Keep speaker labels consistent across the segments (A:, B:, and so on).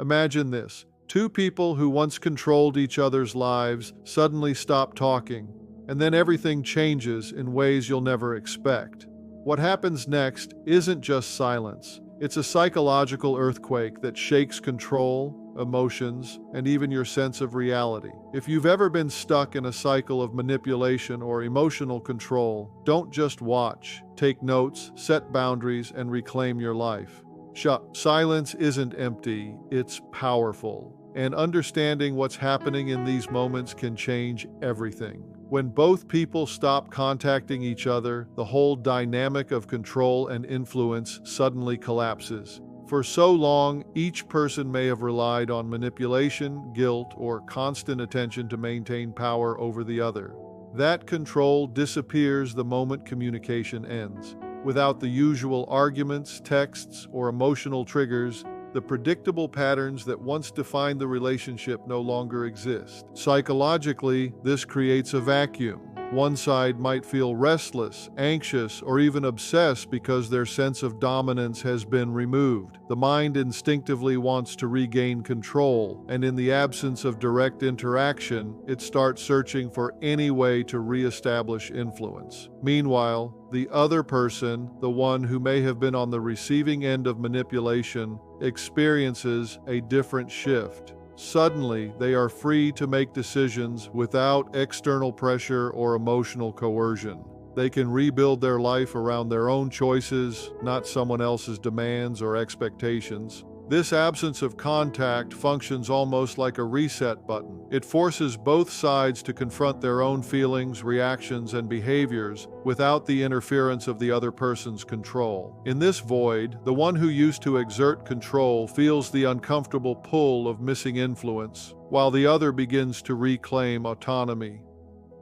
A: Imagine this. Two people who once controlled each other's lives suddenly stop talking, and then everything changes in ways you'll never expect. What happens next isn't just silence. It's a psychological earthquake that shakes control, emotions, and even your sense of reality. If you've ever been stuck in a cycle of manipulation or emotional control, don't just watch. Take notes, set boundaries, and reclaim your life. Silence isn't empty, it's powerful. And understanding what's happening in these moments can change everything. When both people stop contacting each other, the whole dynamic of control and influence suddenly collapses. For so long, each person may have relied on manipulation, guilt, or constant attention to maintain power over the other. That control disappears the moment communication ends. Without the usual arguments, texts, or emotional triggers, the predictable patterns that once defined the relationship no longer exist. Psychologically, this creates a vacuum. One side might feel restless, anxious, or even obsessed because their sense of dominance has been removed. The mind instinctively wants to regain control, and in the absence of direct interaction, it starts searching for any way to reestablish influence. Meanwhile, the other person, the one who may have been on the receiving end of manipulation, experiences a different shift. Suddenly, they are free to make decisions without external pressure or emotional coercion. They can rebuild their life around their own choices, not someone else's demands or expectations. This absence of contact functions almost like a reset button. It forces both sides to confront their own feelings, reactions, and behaviors without the interference of the other person's control. In this void, the one who used to exert control feels the uncomfortable pull of missing influence, while the other begins to reclaim autonomy.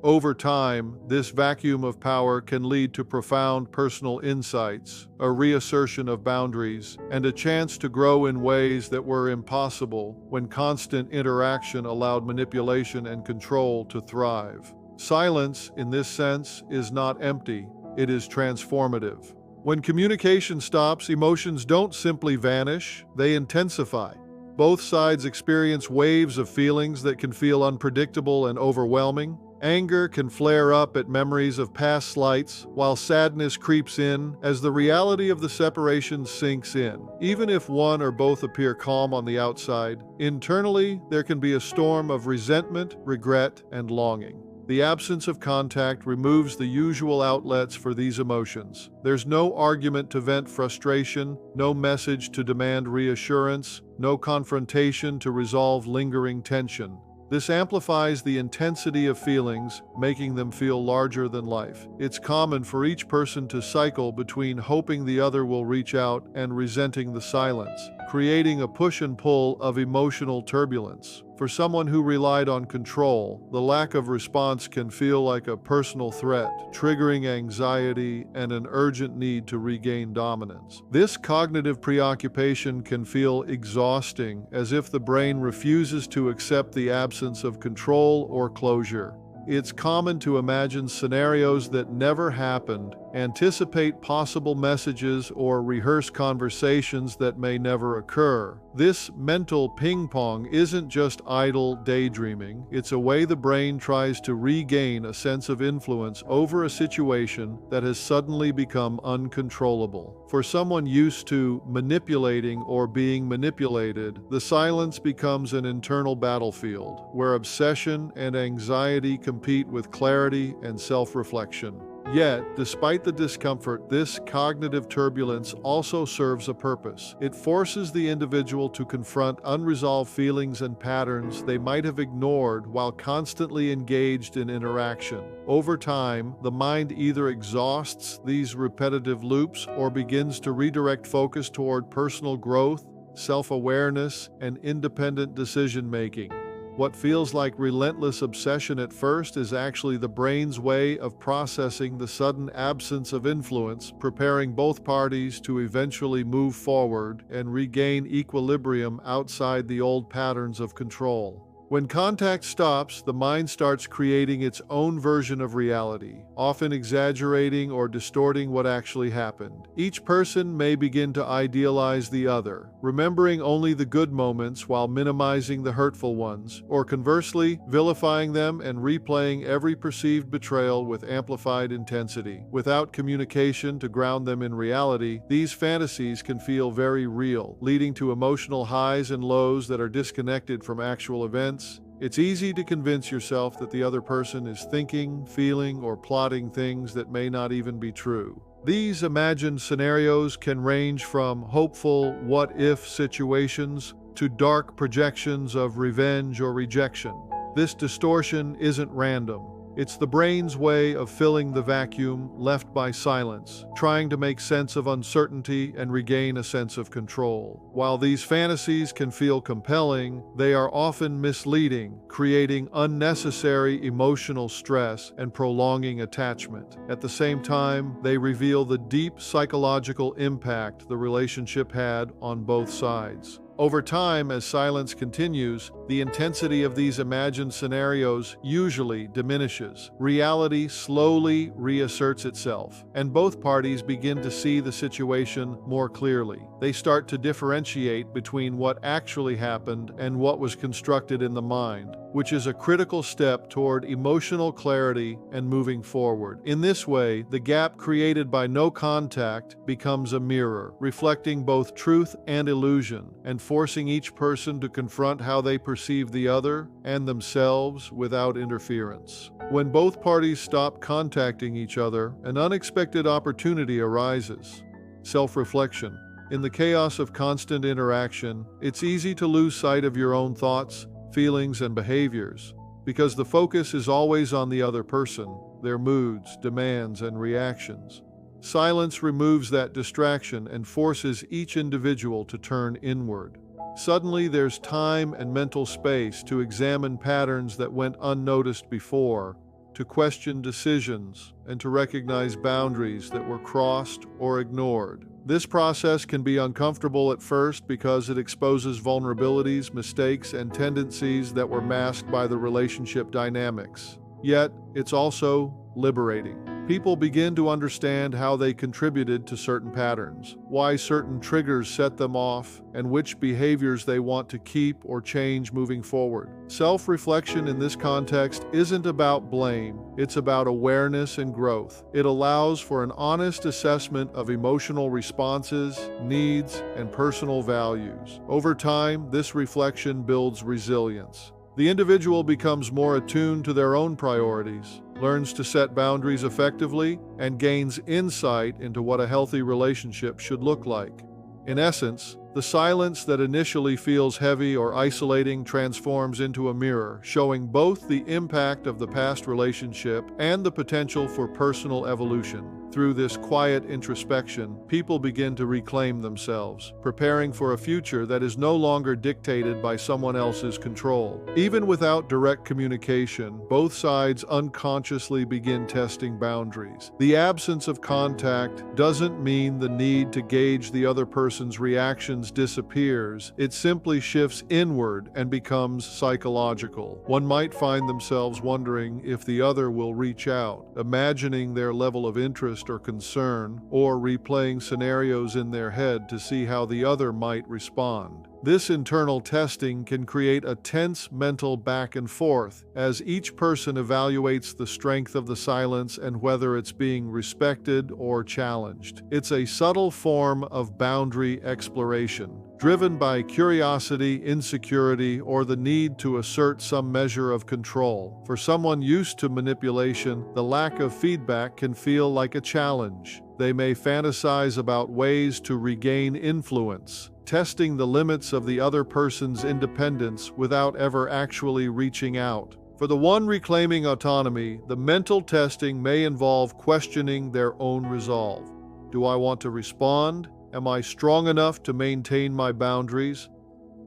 A: Over time, this vacuum of power can lead to profound personal insights, a reassertion of boundaries, and a chance to grow in ways that were impossible when constant interaction allowed manipulation and control to thrive. Silence, in this sense, is not empty, it is transformative. When communication stops, emotions don't simply vanish, they intensify. Both sides experience waves of feelings that can feel unpredictable and overwhelming. Anger can flare up at memories of past slights, while sadness creeps in as the reality of the separation sinks in. Even if one or both appear calm on the outside, internally there can be a storm of resentment, regret, and longing. The absence of contact removes the usual outlets for these emotions. There's no argument to vent frustration, no message to demand reassurance, no confrontation to resolve lingering tension. This amplifies the intensity of feelings, making them feel larger than life. It's common for each person to cycle between hoping the other will reach out and resenting the silence, creating a push and pull of emotional turbulence. For someone who relied on control, the lack of response can feel like a personal threat, triggering anxiety and an urgent need to regain dominance. This cognitive preoccupation can feel exhausting, as if the brain refuses to accept the absence of control or closure. It's common to imagine scenarios that never happened, anticipate possible messages, or rehearse conversations that may never occur. This mental ping-pong isn't just idle daydreaming, it's a way the brain tries to regain a sense of influence over a situation that has suddenly become uncontrollable. For someone used to manipulating or being manipulated, the silence becomes an internal battlefield, where obsession and anxiety compete with clarity and self-reflection. Yet, despite the discomfort, this cognitive turbulence also serves a purpose. It forces the individual to confront unresolved feelings and patterns they might have ignored while constantly engaged in interaction. Over time, the mind either exhausts these repetitive loops or begins to redirect focus toward personal growth, self-awareness, and independent decision-making. What feels like relentless obsession at first is actually the brain's way of processing the sudden absence of influence, preparing both parties to eventually move forward and regain equilibrium outside the old patterns of control. When contact stops, the mind starts creating its own version of reality, often exaggerating or distorting what actually happened. Each person may begin to idealize the other, remembering only the good moments while minimizing the hurtful ones, or conversely, vilifying them and replaying every perceived betrayal with amplified intensity. Without communication to ground them in reality, these fantasies can feel very real, leading to emotional highs and lows that are disconnected from actual events. It's easy to convince yourself that the other person is thinking, feeling, or plotting things that may not even be true. These imagined scenarios can range from hopeful what-if situations to dark projections of revenge or rejection. This distortion isn't random. It's the brain's way of filling the vacuum left by silence, trying to make sense of uncertainty and regain a sense of control. While these fantasies can feel compelling, they are often misleading, creating unnecessary emotional stress and prolonging attachment. At the same time, they reveal the deep psychological impact the relationship had on both sides. Over time, as silence continues, the intensity of these imagined scenarios usually diminishes. Reality slowly reasserts itself, and both parties begin to see the situation more clearly. They start to differentiate between what actually happened and what was constructed in the mind, which is a critical step toward emotional clarity and moving forward. In this way, the gap created by no contact becomes a mirror, reflecting both truth and illusion, and forcing each person to confront how they perceive the other and themselves without interference. When both parties stop contacting each other, an unexpected opportunity arises: self-reflection. In the chaos of constant interaction, it's easy to lose sight of your own thoughts, feelings, and behaviors, because the focus is always on the other person, their moods, demands, and reactions. Silence removes that distraction and forces each individual to turn inward. Suddenly, there's time and mental space to examine patterns that went unnoticed before, to question decisions, and to recognize boundaries that were crossed or ignored. This process can be uncomfortable at first because it exposes vulnerabilities, mistakes, and tendencies that were masked by the relationship dynamics. Yet, it's also liberating. People begin to understand how they contributed to certain patterns, why certain triggers set them off, and which behaviors they want to keep or change moving forward. Self-reflection in this context isn't about blame, it's about awareness and growth. It allows for an honest assessment of emotional responses, needs, and personal values. Over time, this reflection builds resilience. The individual becomes more attuned to their own priorities, learns to set boundaries effectively, and gains insight into what a healthy relationship should look like. In essence, the silence that initially feels heavy or isolating transforms into a mirror, showing both the impact of the past relationship and the potential for personal evolution. Through this quiet introspection, people begin to reclaim themselves, preparing for a future that is no longer dictated by someone else's control. Even without direct communication, both sides unconsciously begin testing boundaries. The absence of contact doesn't mean the need to gauge the other person's reactions disappears. It simply shifts inward and becomes psychological. One might find themselves wondering if the other will reach out, imagining their level of interest or concern, or replaying scenarios in their head to see how the other might respond. This internal testing can create a tense mental back and forth as each person evaluates the strength of the silence and whether it's being respected or challenged. It's a subtle form of boundary exploration, driven by curiosity, insecurity, or the need to assert some measure of control. For someone used to manipulation, the lack of feedback can feel like a challenge. They may fantasize about ways to regain influence, testing the limits of the other person's independence without ever actually reaching out. For the one reclaiming autonomy, the mental testing may involve questioning their own resolve. Do I want to respond? Am I strong enough to maintain my boundaries?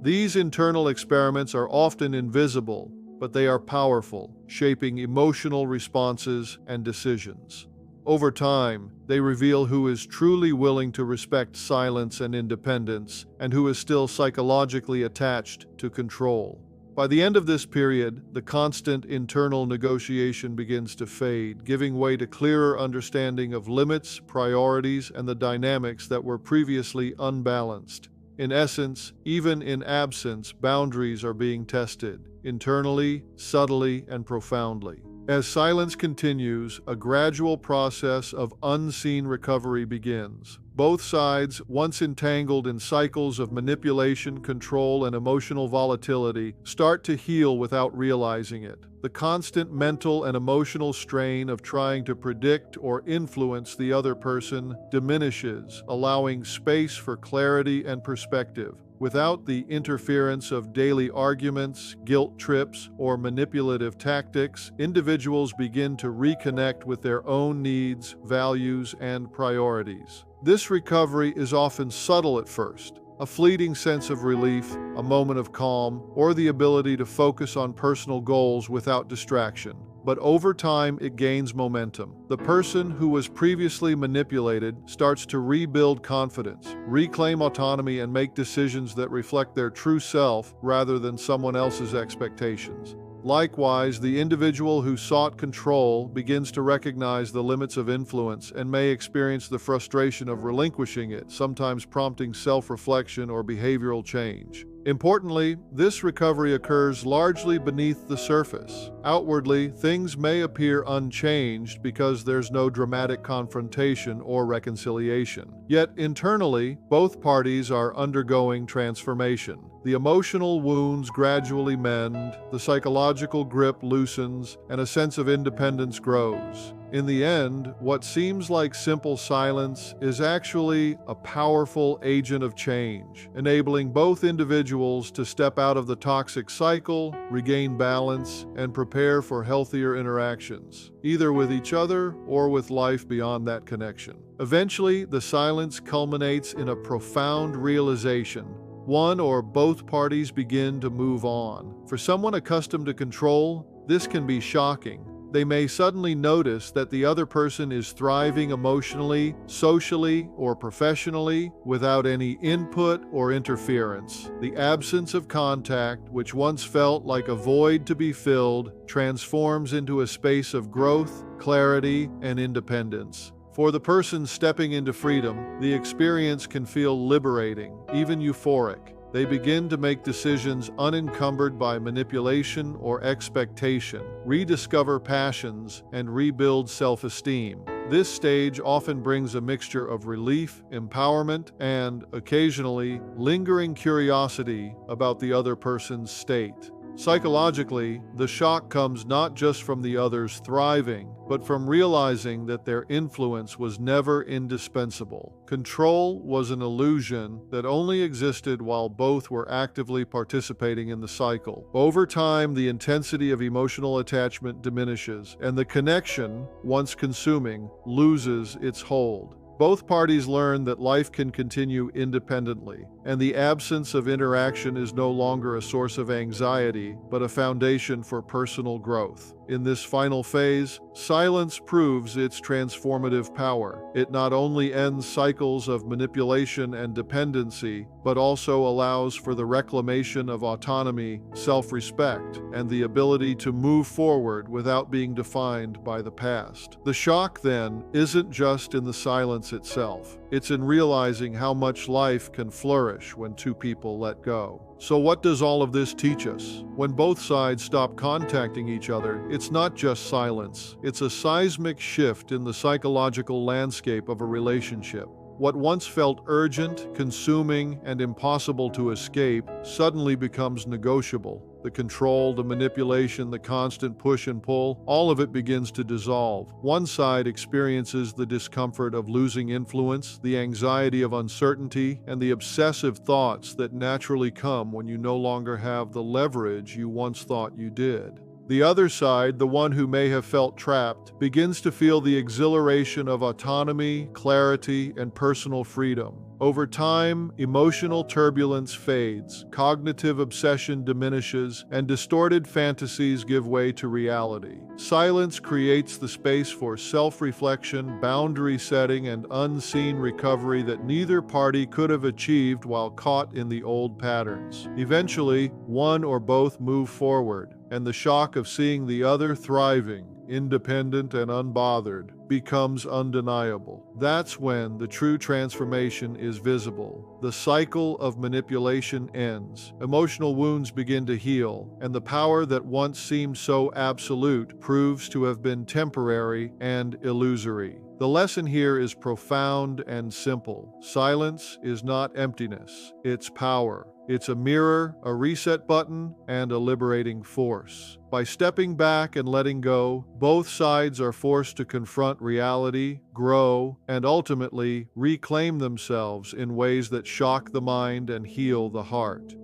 A: These internal experiments are often invisible, but they are powerful, shaping emotional responses and decisions. Over time, they reveal who is truly willing to respect silence and independence, and who is still psychologically attached to control. By the end of this period, the constant internal negotiation begins to fade, giving way to clearer understanding of limits, priorities, and the dynamics that were previously unbalanced. In essence, even in absence, boundaries are being tested, internally, subtly, and profoundly. As silence continues, a gradual process of unseen recovery begins. Both sides, once entangled in cycles of manipulation, control, and emotional volatility, start to heal without realizing it. The constant mental and emotional strain of trying to predict or influence the other person diminishes, allowing space for clarity and perspective. Without the interference of daily arguments, guilt trips, or manipulative tactics, individuals begin to reconnect with their own needs, values, and priorities. This recovery is often subtle at first. A fleeting sense of relief, a moment of calm, or the ability to focus on personal goals without distraction. But over time, it gains momentum. The person who was previously manipulated starts to rebuild confidence, reclaim autonomy, and make decisions that reflect their true self rather than someone else's expectations. Likewise, the individual who sought control begins to recognize the limits of influence and may experience the frustration of relinquishing it, sometimes prompting self-reflection or behavioral change. Importantly, this recovery occurs largely beneath the surface. Outwardly, things may appear unchanged because there's no dramatic confrontation or reconciliation. Yet internally, both parties are undergoing transformation. The emotional wounds gradually mend, the psychological grip loosens, and a sense of independence grows. In the end, what seems like simple silence is actually a powerful agent of change, enabling both individuals to step out of the toxic cycle, regain balance, and prepare for healthier interactions, either with each other or with life beyond that connection. Eventually, the silence culminates in a profound realization. One or both parties begin to move on. For someone accustomed to control, this can be shocking. They may suddenly notice that the other person is thriving emotionally, socially, or professionally without any input or interference. The absence of contact, which once felt like a void to be filled, transforms into a space of growth, clarity, and independence. For the person stepping into freedom, the experience can feel liberating, even euphoric. They begin to make decisions unencumbered by manipulation or expectation, rediscover passions, and rebuild self-esteem. This stage often brings a mixture of relief, empowerment, and, occasionally, lingering curiosity about the other person's state. Psychologically, the shock comes not just from the other's thriving, but from realizing that their influence was never indispensable. Control was an illusion that only existed while both were actively participating in the cycle. Over time, the intensity of emotional attachment diminishes, and the connection, once consuming, loses its hold. Both parties learn that life can continue independently, and the absence of interaction is no longer a source of anxiety, but a foundation for personal growth. In this final phase, silence proves its transformative power. It not only ends cycles of manipulation and dependency, but also allows for the reclamation of autonomy, self-respect, and the ability to move forward without being defined by the past. The shock, then, isn't just in the silence itself. It's in realizing how much life can flourish when two people let go. So what does all of this teach us? When both sides stop contacting each other, it's not just silence. It's a seismic shift in the psychological landscape of a relationship. What once felt urgent, consuming, and impossible to escape suddenly becomes negotiable. The control, the manipulation, the constant push and pull, all of it begins to dissolve. One side experiences the discomfort of losing influence, the anxiety of uncertainty, and the obsessive thoughts that naturally come when you no longer have the leverage you once thought you did. The other side, the one who may have felt trapped, begins to feel the exhilaration of autonomy, clarity, and personal freedom. Over time, emotional turbulence fades, cognitive obsession diminishes, and distorted fantasies give way to reality. Silence creates the space for self-reflection, boundary setting, and unseen recovery that neither party could have achieved while caught in the old patterns. Eventually, one or both move forward, and the shock of seeing the other thriving, independent and unbothered, becomes undeniable. That's when the true transformation is visible. The cycle of manipulation ends, emotional wounds begin to heal, and the power that once seemed so absolute proves to have been temporary and illusory. The lesson here is profound and simple. Silence is not emptiness, it's power. It's a mirror, a reset button, and a liberating force. By stepping back and letting go, both sides are forced to confront reality, grow, and ultimately reclaim themselves in ways that shock the mind and heal the heart.